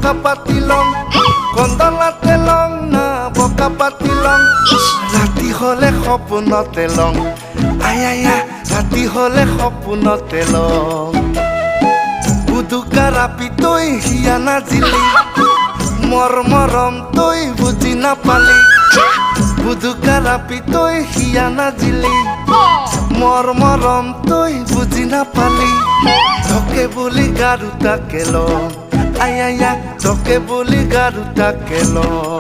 বকা পাতি long কন্দলাতে long না বকা পাতি লং রাতি হলে সপোনতে লং আয়া রাতি হলে সপোনতে লং বুদুকা ৰাপি তই হিয়া নাজিলি মৰম তই বুজি নাপালি বুদুকা ৰাপি তই হিয়া নাজিলি মৰম তই বুজি নাপালি তোকে বুলি গাৰুটাকে লওঁ আয়া তোকে বুলি গাৰুটাকে লওঁ